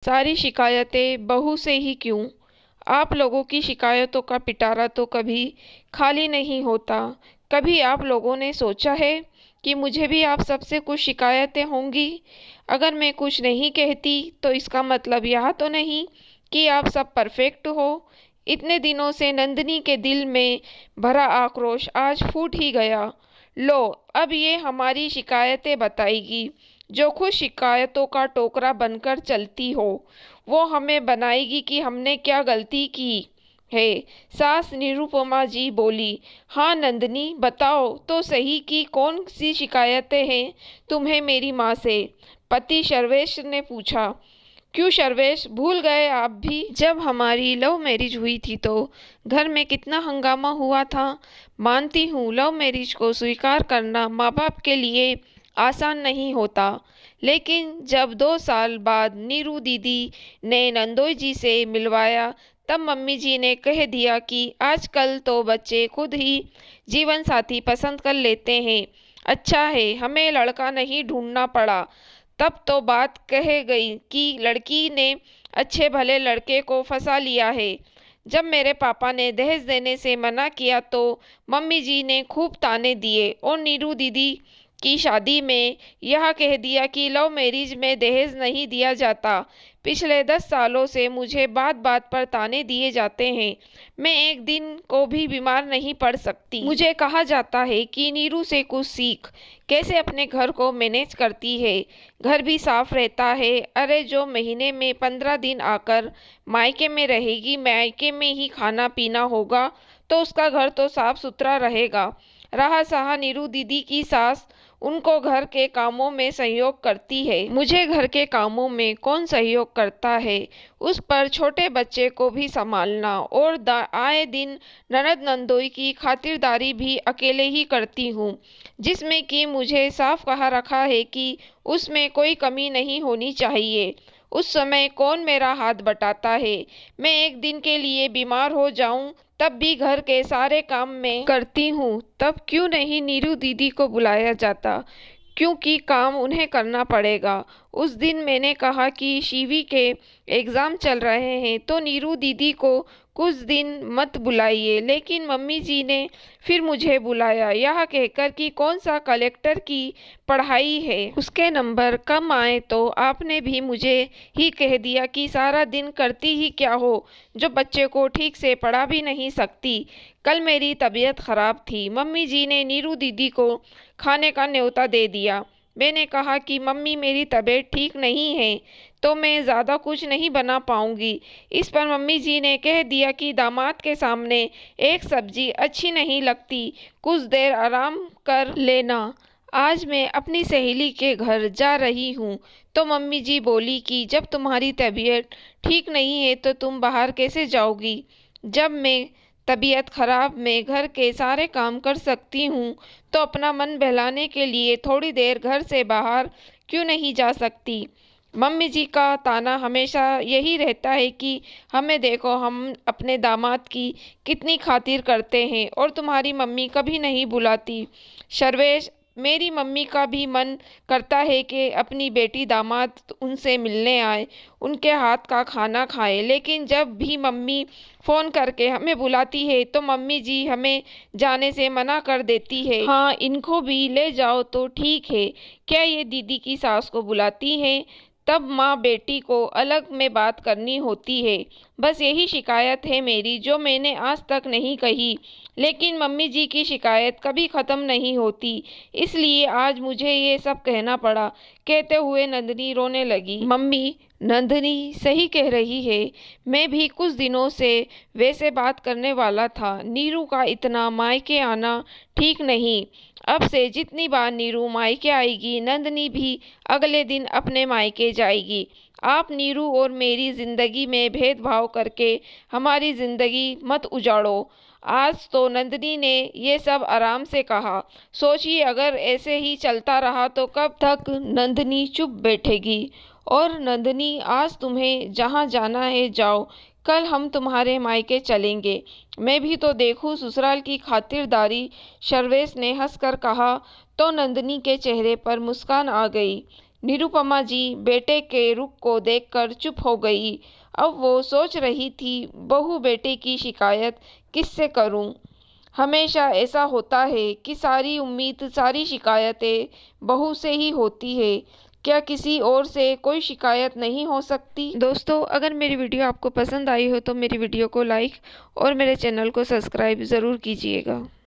सारी शिकायतें बहू से ही क्यों? आप लोगों की शिकायतों का पिटारा तो कभी खाली नहीं होता। कभी आप लोगों ने सोचा है कि मुझे भी आप सबसे कुछ शिकायतें होंगी? अगर मैं कुछ नहीं कहती तो इसका मतलब यह तो नहीं कि आप सब परफेक्ट हो। इतने दिनों से नंदिनी के दिल में भरा आक्रोश आज फूट ही गया। लो, अब ये हमारी शिकायतें बताएगी। जो खुद शिकायतों का टोकरा बनकर चलती हो, वो हमें बनाएगी कि हमने क्या गलती की है। सास निरुपमा जी बोली। हाँ नंदिनी, बताओ तो सही कि कौन सी शिकायतें हैं तुम्हें मेरी माँ से? पति सर्वेश ने पूछा। क्यों सर्वेश, भूल गए आप भी? जब हमारी लव मैरिज हुई थी तो घर में कितना हंगामा हुआ था। मानती हूँ लव मैरिज को स्वीकार करना माँ बाप के लिए आसान नहीं होता, लेकिन जब 2 साल बाद नीरू दीदी ने नंदोई जी से मिलवाया तब मम्मी जी ने कह दिया कि आजकल तो बच्चे खुद ही जीवन साथी पसंद कर लेते हैं। अच्छा है हमें लड़का नहीं ढूंढना पड़ा। तब तो बात कह गई कि लड़की ने अच्छे भले लड़के को फंसा लिया है। जब मेरे पापा ने दहेज देने से मना किया तो मम्मी जी ने खूब ताने दिए और नीरू दीदी की शादी में यह कह दिया कि लव मैरिज में दहेज नहीं दिया जाता। पिछले 10 सालों से मुझे बात बात पर ताने दिए जाते हैं। मैं एक दिन को भी बीमार नहीं पड़ सकती। मुझे कहा जाता है कि नीरू से कुछ सीख, कैसे अपने घर को मैनेज करती है। घर भी साफ रहता है। अरे जो महीने में 15 दिन आकर मायके में रहेगी, मायके में ही खाना पीना होगा तो उसका घर तो साफ सुथरा रहेगा। रहा सहा नीरू दीदी की सास, उनको घर के कामों में सहयोग करती है। मुझे घर के कामों में कौन सहयोग करता है? उस पर छोटे बच्चे को भी संभालना और आए दिन ननद नंदोई की खातिरदारी भी अकेले ही करती हूँ, जिसमें कि मुझे साफ कहा रखा है कि उसमें कोई कमी नहीं होनी चाहिए। उस समय कौन मेरा हाथ बटाता है? मैं एक दिन के लिए बीमार हो जाऊं तब भी घर के सारे काम मैं करती हूँ। तब क्यों नहीं नीरू दीदी को बुलाया जाता? क्योंकि काम उन्हें करना पड़ेगा। उस दिन मैंने कहा कि शिवी के एग्ज़ाम चल रहे हैं तो नीरू दीदी को कुछ दिन मत बुलाइए, लेकिन मम्मी जी ने फिर मुझे बुलाया, यह कहकर कि कौन सा कलेक्टर की पढ़ाई है, उसके नंबर कम आए तो आपने भी मुझे ही कह दिया कि सारा दिन करती ही क्या हो, जो बच्चे को ठीक से पढ़ा भी नहीं सकती। कल मेरी तबीयत खराब थी। मम्मी जी ने नीरू दीदी को खाने का न्योता दे दिया। मैंने कहा कि मम्मी मेरी तबीयत ठीक नहीं है तो मैं ज़्यादा कुछ नहीं बना पाऊंगी। इस पर मम्मी जी ने कह दिया कि दामाद के सामने एक सब्जी अच्छी नहीं लगती, कुछ देर आराम कर लेना। आज मैं अपनी सहेली के घर जा रही हूँ तो मम्मी जी बोली कि जब तुम्हारी तबीयत ठीक नहीं है तो तुम बाहर कैसे जाओगी? जब मैं तबीयत खराब में घर के सारे काम कर सकती हूँ तो अपना मन बहलाने के लिए थोड़ी देर घर से बाहर क्यों नहीं जा सकती? मम्मी जी का ताना हमेशा यही रहता है कि हमें देखो हम अपने दामाद की कितनी खातिर करते हैं और तुम्हारी मम्मी कभी नहीं बुलाती। सर्वेश, मेरी मम्मी का भी मन करता है कि अपनी बेटी दामाद उनसे मिलने आए, उनके हाथ का खाना खाए, लेकिन जब भी मम्मी फ़ोन करके हमें बुलाती है तो मम्मी जी हमें जाने से मना कर देती है। हाँ, इनको भी ले जाओ तो ठीक है, क्या ये दीदी की सास को बुलाती हैं? तब माँ बेटी को अलग में बात करनी होती है। बस यही शिकायत है मेरी जो मैंने आज तक नहीं कही, लेकिन मम्मी जी की शिकायत कभी ख़त्म नहीं होती, इसलिए आज मुझे ये सब कहना पड़ा। कहते हुए नंदिनी रोने लगी। मम्मी, नंदिनी सही कह रही है। मैं भी कुछ दिनों से वैसे बात करने वाला था। नीरू का इतना मायके आना ठीक नहीं। अब से जितनी बार नीरू मायके आएगी, नंदिनी भी अगले दिन अपने मायके जाएगी। आप नीरू और मेरी ज़िंदगी में भेदभाव करके हमारी ज़िंदगी मत उजाड़ो। आज तो नंदिनी ने ये सब आराम से कहा। सोचिए अगर ऐसे ही चलता रहा तो कब तक नंदिनी चुप बैठेगी। और नंदिनी, आज तुम्हें जहाँ जाना है जाओ, कल हम तुम्हारे मायके चलेंगे। मैं भी तो देखूं ससुराल की खातिरदारी। सर्वेश ने हंसकर कहा तो नंदिनी के चेहरे पर मुस्कान आ गई। निरुपमा जी बेटे के रुख को देखकर चुप हो गई। अब वो सोच रही थी, बहू बेटे की शिकायत किससे करूं? हमेशा ऐसा होता है कि सारी उम्मीद, सारी शिकायतें बहू से ही होती है। क्या किसी और से कोई शिकायत नहीं हो सकती? दोस्तों, अगर मेरी वीडियो आपको पसंद आई हो तो मेरी वीडियो को लाइक और मेरे चैनल को सब्सक्राइब ज़रूर कीजिएगा।